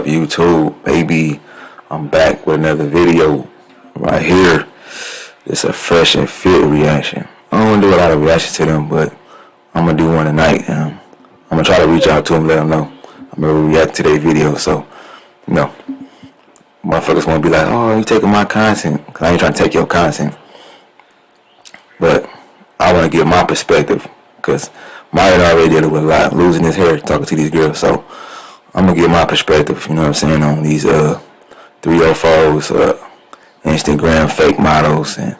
YouTube, baby? I'm back with another video right here. It's a fresh and fit reaction. I don't do a lot of reactions to them, but I'm gonna do one tonight. I'm gonna try to reach out to them, let them know I'm gonna react to their video. So, you know, motherfuckers won't be like, oh, you taking my content, because I ain't trying to take your content. But I want to give my perspective, because Mario already did it with a lot, losing his hair talking to these girls. So I'm gonna give my perspective, you know what I'm saying, on these 304s, Instagram fake models and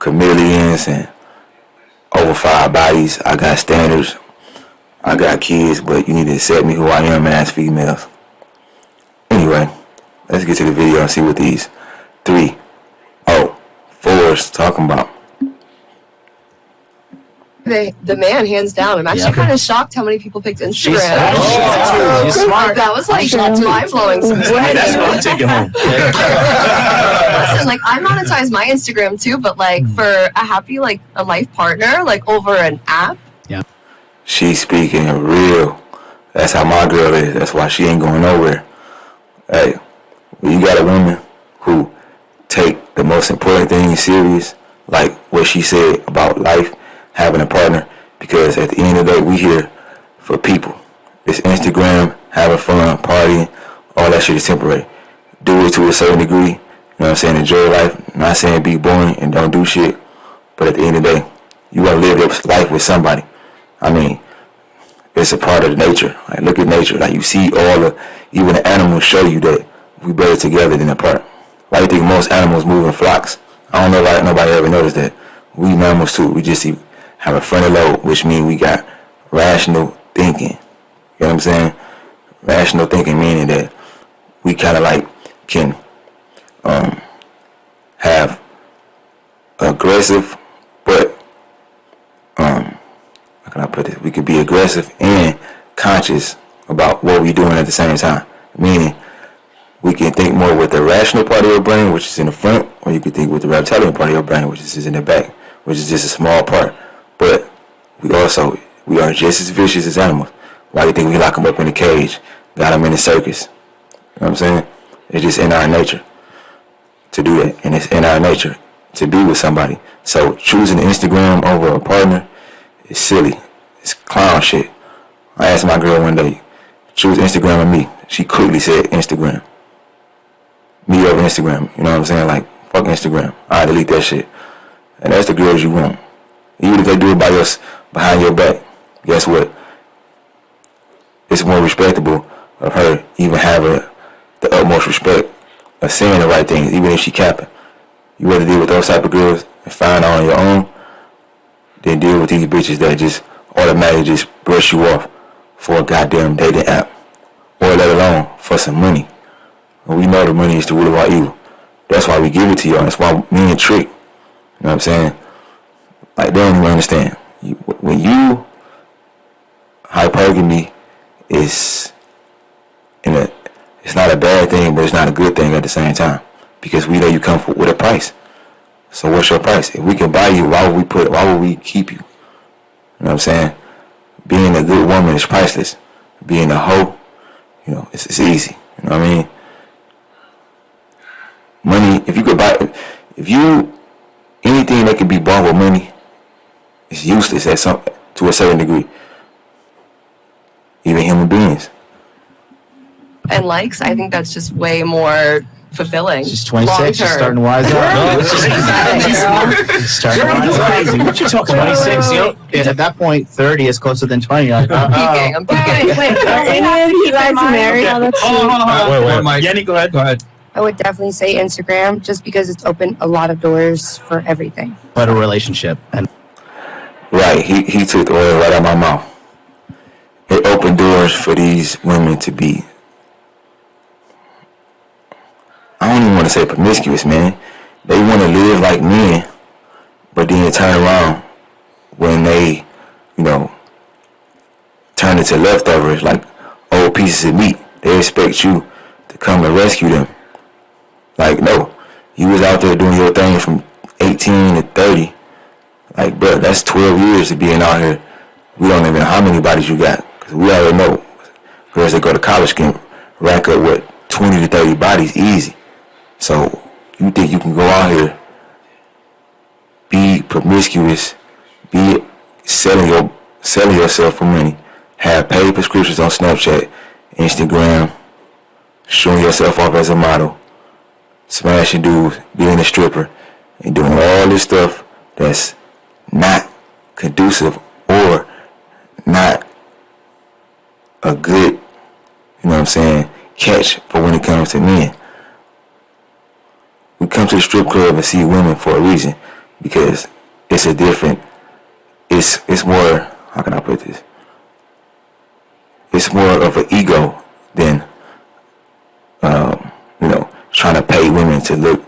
chameleons and over 5 bodies. I got standards, I got kids, but you need to accept me who I am as females. Anyway, let's get to the video and see what these 304s talking about. The man, hands down. I'm actually kind of shocked how many people picked Instagram. She's smart. That was like mind-blowing. That's what I'm taking home. Listen, like I monetize my Instagram too, but like for a happy, like a life partner, like over an app. Yeah. She's speaking real. That's how my girl is. That's why she ain't going nowhere. Hey, when you got a woman who take the most important thing serious, like what she said about life, having a partner, because at the end of the day, we here for people. It's Instagram, having fun, partying, all that shit is temporary. Do it to a certain degree, you know what I'm saying, enjoy life. I'm not saying be boring and don't do shit, but at the end of the day, you want to live your life with somebody. I mean, it's a part of the nature. Like, look at nature. Like, you see all the, even the animals show you that we better together than apart. Why do you think most animals move in flocks? I don't know why nobody ever noticed that. We mammals too. We just have a frontal lobe, which means we got rational thinking. You know what I'm saying? Rational thinking meaning that we kind of like can have aggressive, but how can I put it? We could be aggressive and conscious about what we're doing at the same time. Meaning, we can think more with the rational part of your brain, which is in the front, or you can think with the reptilian part of your brain, which is in the back, which is just a small part. But we are just as vicious as animals. Why do you think we lock them up in a cage, got them in a circus? You know what I'm saying? It's just in our nature to do that, and it's in our nature to be with somebody. So choosing Instagram over a partner is silly. It's clown shit. I asked my girl one day, choose Instagram or me. She quickly said Instagram. Me over Instagram. You know what I'm saying? Like, fuck Instagram. I delete that shit. And that's the girls you want. Even if they do it behind your back, guess what? It's more respectable of her even having the utmost respect of saying the right things, even if she capping. You rather deal with those type of girls and find out on your own than deal with these bitches that just automatically just brush you off for a goddamn dating app, or let alone for some money. And we know the money is the root of our evil. That's why we give it to y'all. That's why me and Trick, you know what I'm saying? Like, they don't even understand. When you hypergamy is it's not a bad thing, but it's not a good thing at the same time, because we know you come with a price. So what's your price? If we can buy you, why would we keep you? You know what I'm saying? Being a good woman is priceless. Being a hoe, you know, it's easy. You know what I mean? Money, anything that can be bought with money, it's useless to a certain degree. Even human beings. And likes, I think that's just way more fulfilling. She's 26, she's starting to wise up. She's starting to wise up. What you talking about? 26, you know? At that point, 30 is closer than 20. I'm peeking. Wait, are any of you guys married? Hold on. Yenny, go ahead. I would definitely say Instagram, just because it's opened a lot of doors for everything. But a relationship. And right, he took the oil right out of my mouth. It opened doors for these women to be, I don't even want to say promiscuous, man. They want to live like men, but then turn around when they, you know, turn into leftovers, like old pieces of meat. They expect you to come and rescue them. Like, no, you was out there doing your thing from 18 to 30. Like, bro, that's 12 years of being out here. We don't even know how many bodies you got, because we already know girls that go to college can rack up, what, 20 to 30 bodies easy. So you think you can go out here, be promiscuous, be selling yourself for money, have paid prescriptions on Snapchat, Instagram, showing yourself off as a model, smashing dudes, being a stripper, and doing all this stuff that's not conducive or not a good, catch for when it comes to men. We come to the strip club and see women for a reason, because it's more, how can I put this? It's more of an ego than, trying to pay women to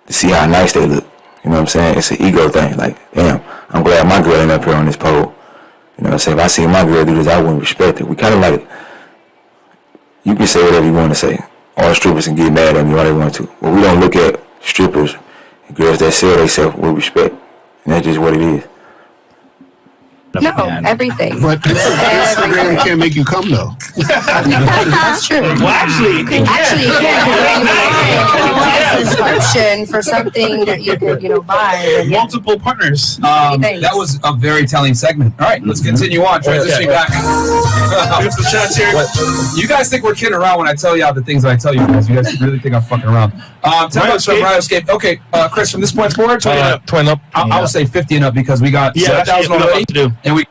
see how nice they look. You know what I'm saying? It's an ego thing. Like, damn, I'm glad my girl ain't up here on this pole. You know what I'm saying? If I see my girl do this, I wouldn't respect it. We kind of like, you can say whatever you want to say. All strippers can get mad at me all they want to. But we don't look at strippers and girls that sell themselves with respect. And that's just what it is. No, everything. But Instagram can't make you come though. That's true. Well, actually, you can a subscription for something that you could, buy. Multiple partners. That was a very telling segment. All right, let's continue on. Transitioning back. You guys think we're kidding around when I tell y'all the things that I tell you guys. You guys really think I'm fucking around. Tell us from Riotescape. Okay, Chris, from this point forward, 20 up. I would say 50 and up because we got 7,000 already. To do. And we.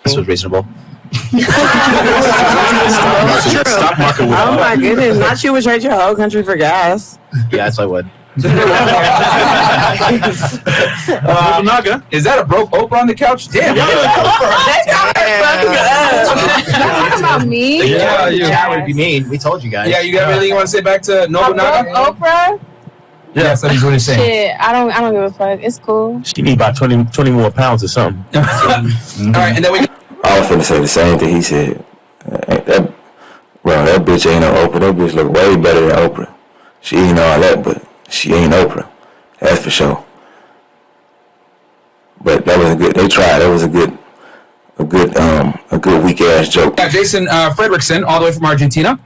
This was reasonable. Stock market was oh my goodness! Not you would trade your whole country for gas. Yes, I would. Naga, is that a broke Oprah on the couch? Damn. That's about me. Yeah, That would be mean. We told you guys. Yeah, you got anything you want to say back to Nobunaga? Oprah? Yes, that is what he's saying. Shit, I don't give a fuck. It's cool. She need about 20 more pounds or something. All right, and then we. I was finna say the same thing he said. That bitch ain't no Oprah. That bitch look way better than Oprah. She ain't all that, but she ain't Oprah. That's for sure. But that was a good. They tried. That was a good weak ass joke. Jason Fredrickson, all the way from Argentina.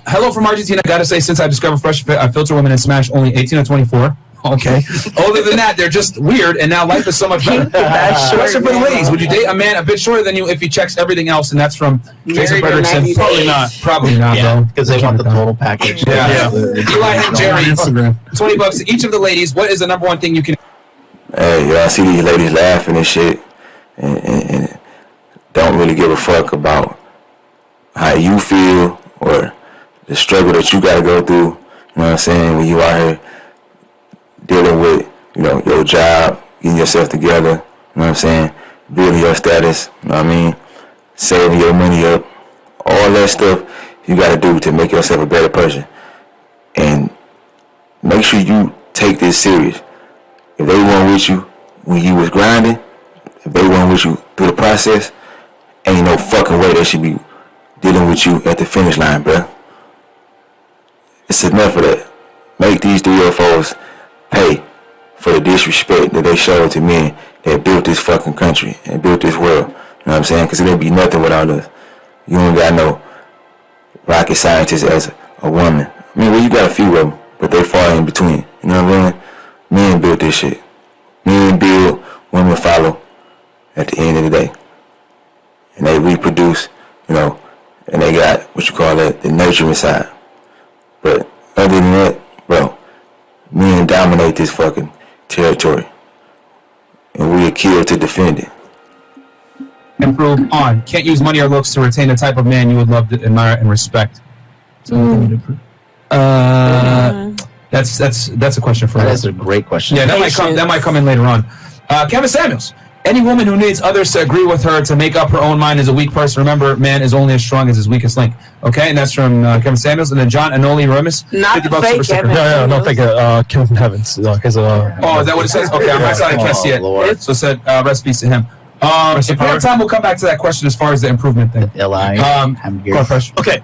Hello from Argentina. Gotta say, since I discovered Fresh Fit, I filter women and smash only 18 or 24. Okay. Other than that, they're just weird, and now life is so much better. Question for the ladies: would you date a man a bit shorter than you if he checks everything else? And that's from Jason Fredrickson. Probably not, Yeah, though. because they want the total package. Yeah. Eli and Jerry, $20 to each of the ladies. What is the number one thing you can? Hey, y'all see these ladies laughing and shit, and don't really give a fuck about how you feel or the struggle that you gotta go through. You know what I'm saying? When you out here dealing with, your job, getting yourself together, you know what I'm saying? Building your status, you know what I mean? Saving your money up, all that stuff you gotta do to make yourself a better person. And make sure you take this serious. If they weren't with you when you was grinding, if they weren't with you through the process, ain't no fucking way they should be dealing with you at the finish line, bruh. It's enough of that. Make these 304s pay for the disrespect that they showed to men that built this fucking country and built this world. You know what I'm saying? Because it'd be nothing without us. You ain't got no rocket scientist as a woman. I mean, well, you got a few of them, but they fall in between. You know what I mean? Men built this shit. Men build, women follow at the end of the day. And they reproduce, and they got, the nurturing side. But other than that, bro, men dominate this fucking territory. And we are killed to defend it. Improve on. Can't use money or looks to retain the type of man you would love to admire and respect. That's a question for us. That's a great question. Yeah, that might come in later on. Kevin Samuels. Any woman who needs others to agree with her to make up her own mind is a weak person. Remember, man is only as strong as his weakest link. Okay, and that's from Kevin Samuels. And then John Anoli Remus. Not the fake Kevin. No, fake Kevin from Heavens. Is that what it says? Okay, on my side I can't see it. Lord. So it said recipes to him. If we have time, we'll come back to that question as far as the improvement thing. Go on, Fresh. Okay,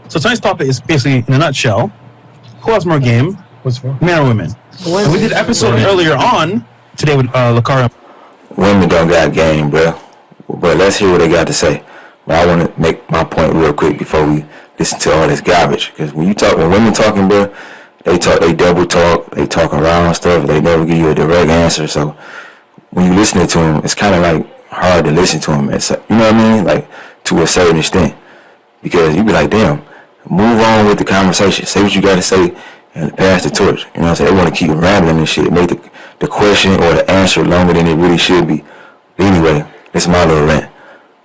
so tonight's topic is basically, in a nutshell, who has more game, men or women? And we did an episode earlier on today with Lakara. Women don't got game, bro. But let's hear what they got to say. But I want to make my point real quick before we listen to all this garbage. Because when women talking, bro, they double talk, they talk around stuff, they never give you a direct answer. So when you listening to them, it's kind of like hard to listen to them. It's, you know what I mean? Like to a certain extent, because you be like, damn, move on with the conversation, say what you got to say, and pass the torch. You know what I'm saying? They want to keep rambling and shit, make the question or the answer longer than it really should be. But anyway, it's my little rant.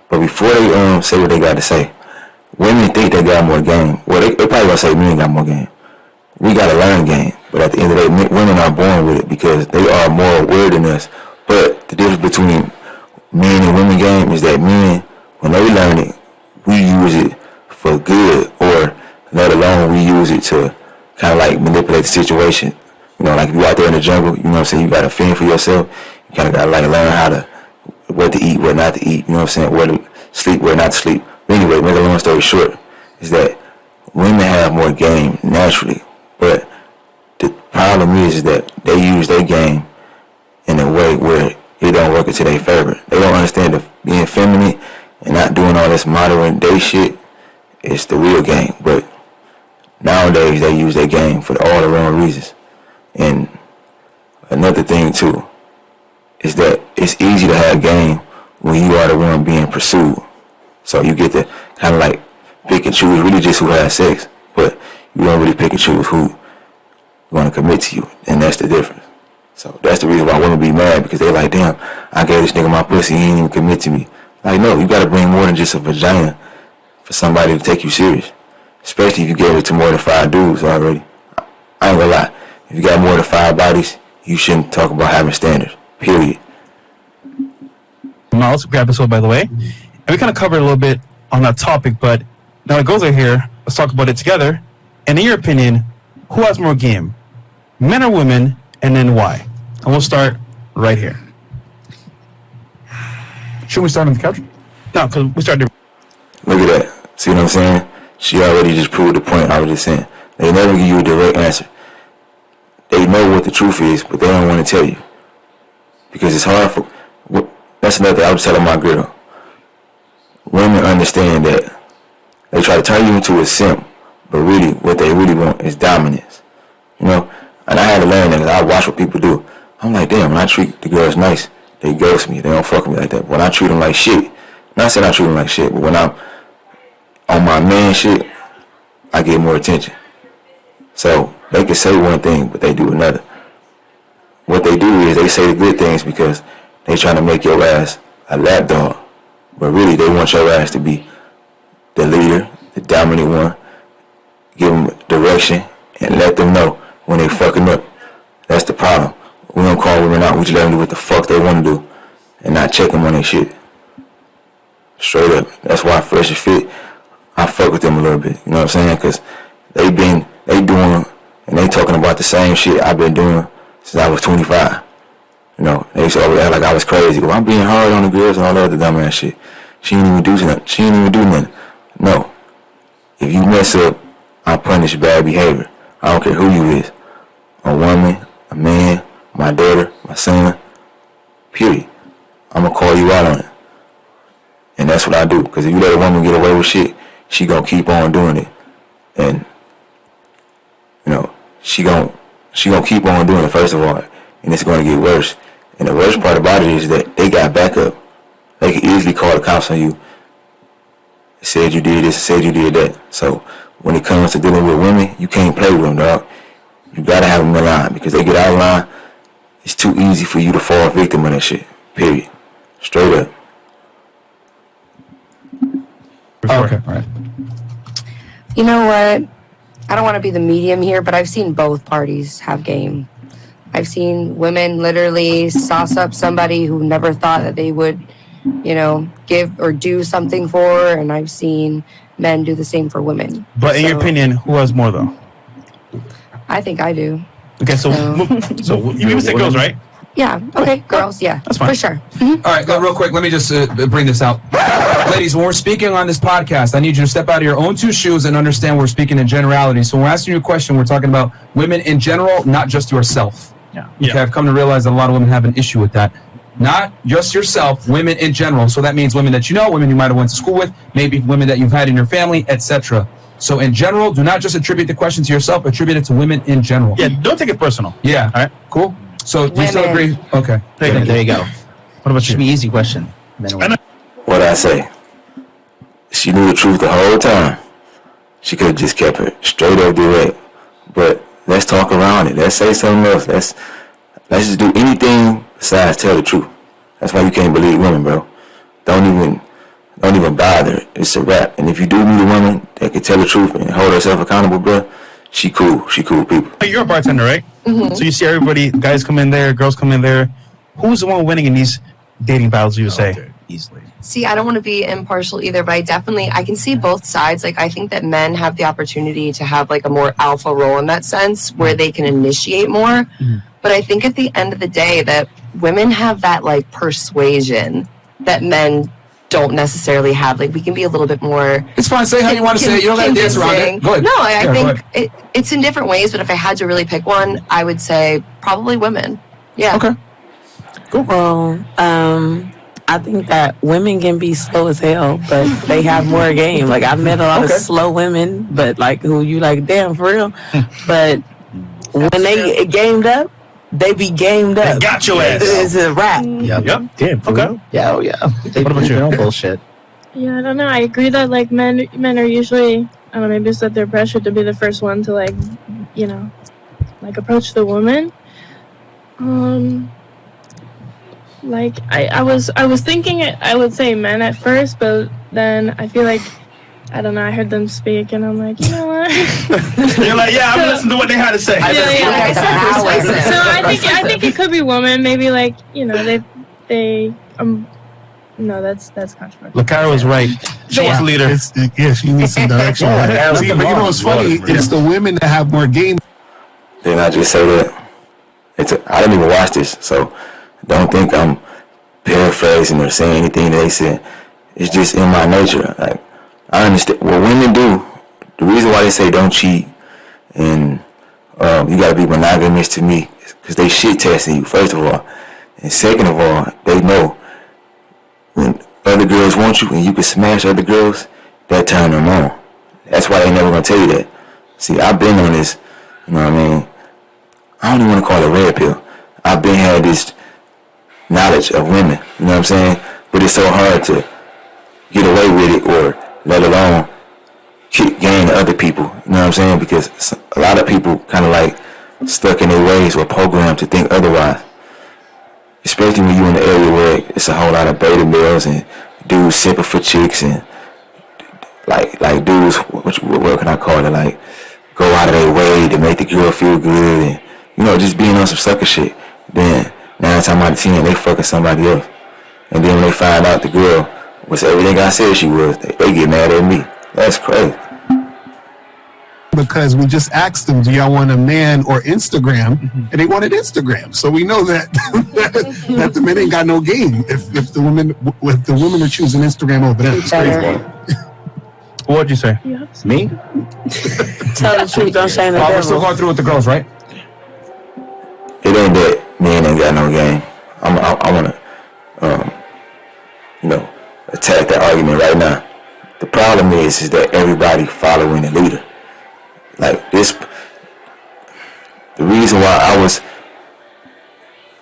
But before they say what they got to say, women think they got more game. Well, they probably gonna say men got more game. We gotta learn game. But at the end of the day, women are born with it because they are more aware than us. But the difference between men and women game is that men, when they learn it, we use it for good, or let alone we use it to kind of like manipulate the situation. You know, like if you out there in the jungle, you know what I'm saying, you gotta fend for yourself. You kind of gotta like learn how to, what to eat, what not to eat, you know what I'm saying, where to sleep, where not to sleep. But anyway, make a long story short, is that women have more game naturally, but the problem is that they use their game in a way where it don't work into their favor. They don't understand being feminine and not doing all this modern day shit. It's the real game. But nowadays they use their game for all the wrong reasons. And another thing too is that it's easy to have game when you are the one being pursued. So you get to kind of like pick and choose really just who has sex, but you don't really pick and choose who going to commit to you, and that's the difference. So that's the reason why women be mad, because they like, damn, I gave this nigga my pussy, he ain't even commit to me. Like, no, you got to bring more than just a vagina for somebody to take you serious, especially if you gave it to more than 5 dudes already. I ain't gonna lie, if you got more than 5 bodies, you shouldn't talk about having standards, period. Miles, great episode, by the way. And we kind of covered a little bit on that topic, but now the girls are here. Let's talk about it together. And in your opinion, who has more game, men or women, and then why? And we'll start right here. Should we start on the couch? No, because we started. Look at that. See what I'm saying? She already just proved the point I was just saying. They never give you a direct answer. They know what the truth is, but they don't want to tell you. Because it's hard for... That's another thing I was telling my girl. Women understand that they try to turn you into a simp, but really what they really want is dominance. You know? And I had to learn that, because I watch what people do. I'm like, damn, when I treat the girls nice, they ghost me. They don't fuck with me like that. But when I treat them like shit, not saying I treat them like shit, but when I'm on my man shit, I get more attention. So they can say one thing, but they do another. What they do is they say the good things because they trying to make your ass a lapdog. But really, they want your ass to be the leader, the dominant one. Give them direction and let them know when they fucking up. That's the problem. We don't call women out. We just let them do what the fuck they want to do and not check them on their shit. Straight up. That's why Fresh and Fit, I fuck with them a little bit. You know what I'm saying? Because they doing and they talking about the same shit I've been doing since I was 25. You know, they used to always act like I was crazy. Well, I'm being hard on the girls and all that other dumbass shit. She ain't even do nothing. She ain't even do nothing. No. If you mess up, I punish bad behavior. I don't care who you is. A woman, a man, my daughter, my son, period. I'm going to call you out on it. And that's what I do. Because if you let a woman get away with shit, she going to keep on doing it. And, you know, she gonna keep on doing it, first of all. And it's going to get worse. And the worst part about it is that they got backup. They can easily call the cops on you. They said you did this, said you did that. So when it comes to dealing with women, you can't play with them, dog. You got to have them in line. Because they get out of line, it's too easy for you to fall victim of that shit. Period. Straight up. Okay, all right. You know what? I don't want to be the medium here, but I've seen both parties have game. I've seen women literally sauce up somebody who never thought that they would, you know, give or do something for, and I've seen men do the same for women. But in your opinion, who has more, though? I think I do. Okay, so you say girls, right? Yeah, okay, girls, yeah. That's fine. For sure. All right, real quick, let me just bring this out. Ladies, when we're speaking on this podcast, I need you to step out of your own 2 shoes and understand we're speaking in generality. So when we're asking you a question, we're talking about women in general, not just yourself. Yeah. Okay, I've come to realize that a lot of women have an issue with that. Not just yourself, women in general. So that means women that you know, women you might have went to school with, maybe women that you've had in your family, etc. So in general, do not just attribute the question to yourself. Attribute it to women in general. Yeah, don't take it personal. Yeah. All right. Cool. So do you still Women. agree? Okay. There you go. What about Should you? be easy question. What I say? She knew the truth the whole time. She could have just kept it straight up direct. But let's talk around it. Let's say something else. Let's just do anything besides tell the truth. That's why you can't believe women, bro. Don't even bother. It's a wrap. And if you do meet a woman that can tell the truth and hold herself accountable, bro, she cool. She cool people. You're a bartender, right? Mm-hmm. So you see everybody, guys come in there, girls come in there. Who's the one winning in these dating battles, you would say? Easily. See, I don't want to be impartial either, but I can see both sides. Like, I think that men have the opportunity to have like a more alpha role in that sense where they can initiate more. Mm-hmm. But I think at the end of the day that women have that like persuasion that men don't necessarily have. Like, we can be a little bit more. It's fine. Say how you want to say it. You don't got to dance around it. Go ahead. No, I think it's in different ways, but if I had to really pick one, I would say probably women. Yeah. Okay. Cool. Well, I think that women can be slow as hell, but they have more game. Like, I've met a lot of slow women, but like who you like, damn, for real. But when they gamed up, they be gamed up. They got your ass. It's a wrap. Yep. Damn. Okay. Yeah. Oh yeah. What about you? No bullshit. Yeah, I don't know. I agree that like men are usually, I don't know, maybe it's that they're pressured to be the first one to like, you know, like approach the woman. Like I was thinking I would say men at first, but then I feel like I don't know. I heard them speak, and I'm like, you know what? You're like, yeah, I'm listening to what they had to say. So I think it could be women. Maybe like, you know, they no, that's controversial. Lakara was right. She was the leader. Yeah, she needs some direction. See, but you know what's funny? It's the women that have more game. Didn't I just say that? I didn't even watch this, so don't think I'm paraphrasing or saying anything they said. It's just in my nature. Like, I understand what women do. The reason why they say don't cheat and you gotta be monogamous to me because they shit testing you, first of all, and second of all, they know when other girls want you and you can smash other girls, that turn them on. That's why they never gonna tell you that. See, I've been on this. You know what I mean? I don't even want to call it red pill. I've been had this knowledge of women, you know what I'm saying? But it's so hard to get away with it or let alone gain other people, you know what I'm saying? Because a lot of people kind of like stuck in their ways or programmed to think otherwise. Especially when you're in the area where it's a whole lot of beta males and dudes simping for chicks and like dudes, what can I call it? Like go out of their way to make the girl feel good and, you know, just being on some sucker shit. Then 9 times out of 10, they fucking somebody else. And then when they find out the girl was everything I said she was, they get mad at me. That's crazy. Because we just asked them, do y'all want a man or Instagram? And they wanted Instagram. So we know that that the men ain't got no game if the women are choosing Instagram over them. It's crazy. What'd you say? Me? Tell the truth, don't shame the We're still devil. going through with the girls, right? It ain't that men ain't got no game. I want to, attack that argument right now. The problem is that everybody following the leader. Like this, the reason why I was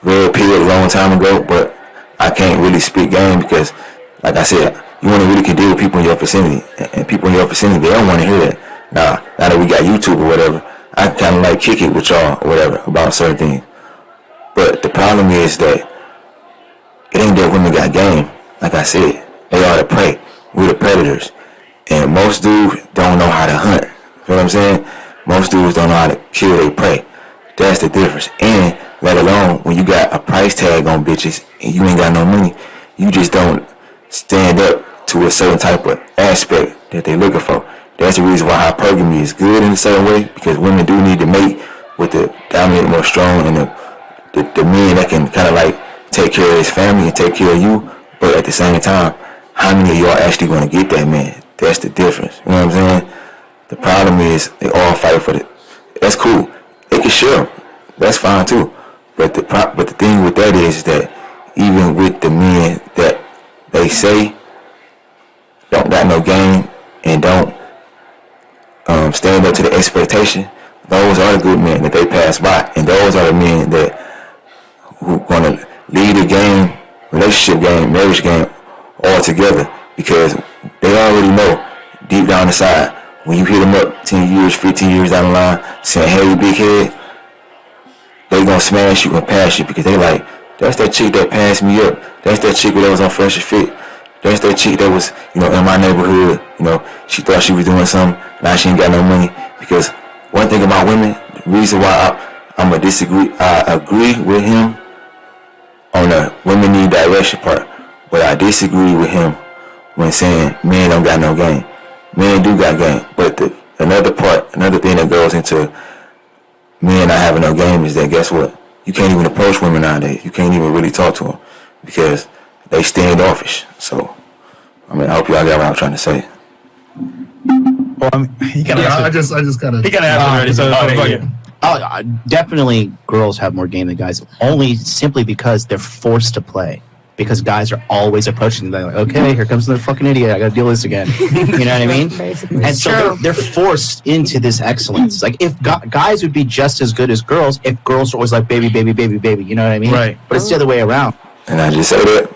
red pilled a long time ago, but I can't really speak game because, like I said, you want to really deal with people in your vicinity, and people in your vicinity, they don't want to hear that. Now that we got YouTube or whatever, I can kind of like kick it with y'all or whatever about certain things. But the problem is that it ain't that women got game. Like I said, they are the prey. We're the predators. And most dudes don't know how to hunt. You know what I'm saying? Most dudes don't know how to kill their prey. That's the difference. And let alone when you got a price tag on bitches and you ain't got no money, you just don't stand up to a certain type of aspect that they're looking for. That's the reason why hypergamy is good in a certain way, because women do need to mate with the dominant, more strong, and the men that can kind of like take care of his family and take care of you. But at the same time, how many of y'all actually going to get that man? That's the difference. You know what I'm saying? The problem is they all fight for it. That's cool. They can share. That's fine too. But the thing with that is that even with the men that they say don't got no game and don't stand up to the expectation, those are the good men that they pass by. And those are the men that who going to lead the game, relationship game, marriage game all together, because they already know deep down inside, when you hit them up 10 years, 15 years down the line, saying, hey, big head, they going to smash you and pass you, because they like, that's that chick that passed me up. That's that chick that was on Fresh and Fit. That's that chick that was, in my neighborhood. She thought she was doing something. Now she ain't got no money. Because one thing about women, the reason why I'm going to disagree, I agree with him on the women need direction part, but I disagree with him when saying men don't got no game. Men do got game. But another thing that goes into men not having no game is that, guess what? You can't even approach women nowadays. You can't even really talk to them because they standoffish. So, I hope y'all got what I'm trying to say. Well, he kind of I just kind of. He kind of answered already. So, definitely girls have more game than guys, only simply because they're forced to play. Because guys are always approaching them. They're like, okay, here comes another fucking idiot. I got to deal with this again. You know what I mean? And so they're forced into this excellence. Like, if guys would be just as good as girls, if girls are always like, baby, baby, baby, baby. You know what I mean? Right. But it's the other way around. And I just say that.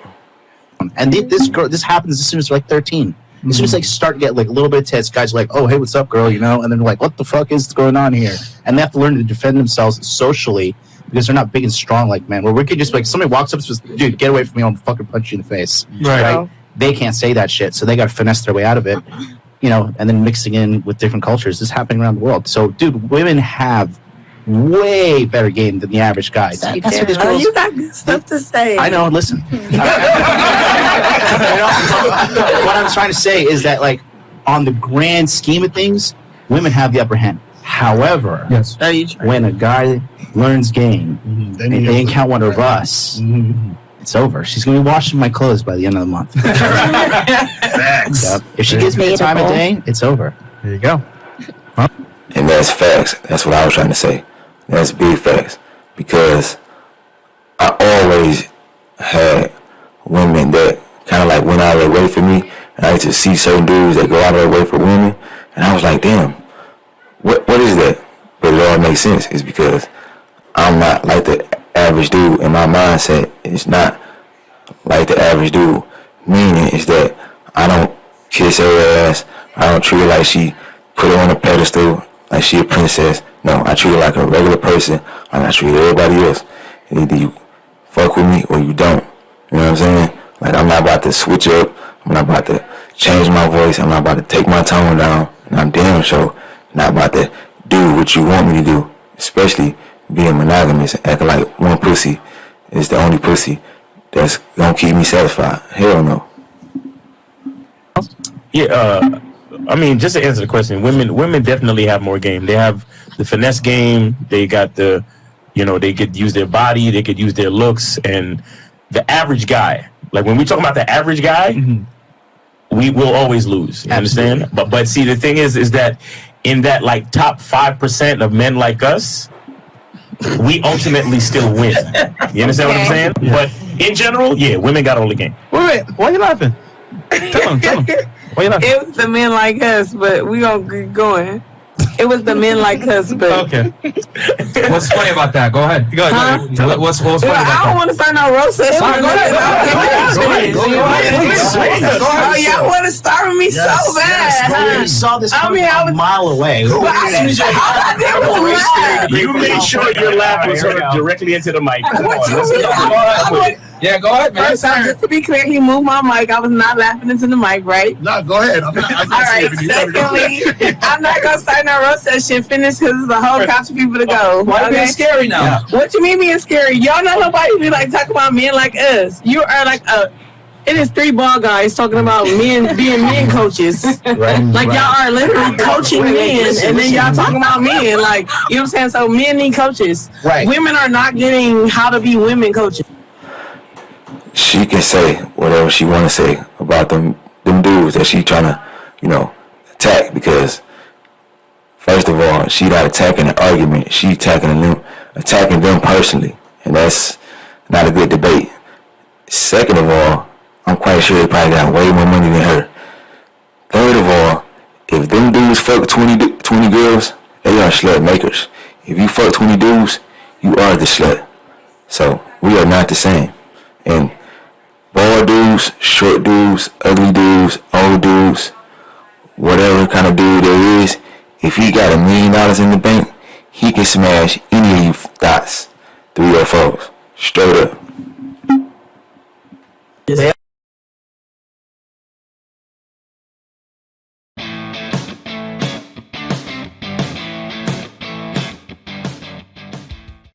And this happens as soon as they're like 13. As soon as they start to get like a little bit of tits, guys are like, oh, hey, what's up, girl? And then they're like, what the fuck is going on here? And they have to learn to defend themselves socially because they're not big and strong like men. Where we could just like, somebody walks up to us, dude, get away from me, I'll fucking punch you in the face. Right. They can't say that shit, so they got to finesse their way out of it. And then mixing in with different cultures. This is happening around the world. So, dude, women have way better game than the average guy. That's what these girls. You got good stuff to say. I know. Listen. What I'm trying to say is that, like, on the grand scheme of things, women have the upper hand. However, Yes. when a guy learns game and they ain't count one of us, it's over. She's gonna be washing my clothes by the end of the month. Facts. Yep. If she gives me a time of day, it's over. There you go. And that's facts. That's what I was trying to say. That's big facts. Because I always had women that kind of like went out of their way for me. And I used to see certain dudes that go out of their way for women. And I was like, damn, what is that? But it all makes sense. It's because I'm not like the average dude. And my mindset is not like the average dude. Meaning is that I don't kiss her ass. I don't treat her like she put her on a pedestal, like she a princess. No, I treat her like a regular person, like I treat everybody else. And either you fuck with me or you don't. You know what I'm saying? Like, I'm not about to switch up. I'm not about to change my voice. I'm not about to take my tone down. And I'm damn sure not about to do what you want me to do. Especially being monogamous and acting like one pussy is the only pussy that's gonna keep me satisfied. Hell no. Yeah, just to answer the question, women definitely have more game. They have the finesse game. They got they could use their body. They could use their looks. And the average guy, like when we talk about the average guy, we will always lose. You understand? But see, the thing is that in that like top 5% of men like us, we ultimately still win. You understand what I'm saying? Yeah. But in general, yeah, women got all the game. Wait, why are you laughing? Tell him. Why you laughing? It was the men like us, but we gonna keep going. It was the men like us, but Okay. What's funny about that? Go ahead. Go ahead. Tell it. What's funny about I that? don't want to start no roast session. Go ahead. Oh, y'all want to start with me so bad? We saw this I mean, I was a mile away. You made sure your laugh was heard directly into the mic. Come on, let's go. Yeah, go ahead, man. First time, just to be clear, he moved my mic. I was not laughing into the mic, right? No, go ahead. I'm not, All right. Secondly, I'm not gonna start no roast session. Finish because there's a whole couch of people to go. Why are you being scary now? What you mean being scary? Y'all know nobody be like talking about men like us. You are like it is 3 ball guys talking about men being men coaches. Right. Like y'all are literally coaching men, and then y'all talking about men. Like, you know what I'm saying? So men need coaches. Right. Women are not getting how to be women coaches. She can say whatever she want to say about them dudes that she trying to, attack, because first of all, she not attacking an argument. She attacking them personally, and that's not a good debate. Second of all, I'm quite sure they probably got way more money than her. Third of all, if them dudes fuck 20 20 girls, they are slut makers. If you fuck 20 dudes, you are the slut. So we are not the same. And bald dudes, short dudes, ugly dudes, old dudes, whatever kind of dude there is, if he got $1 million in the bank, he can smash any of you thoughts through your foes. Straight up. Yeah.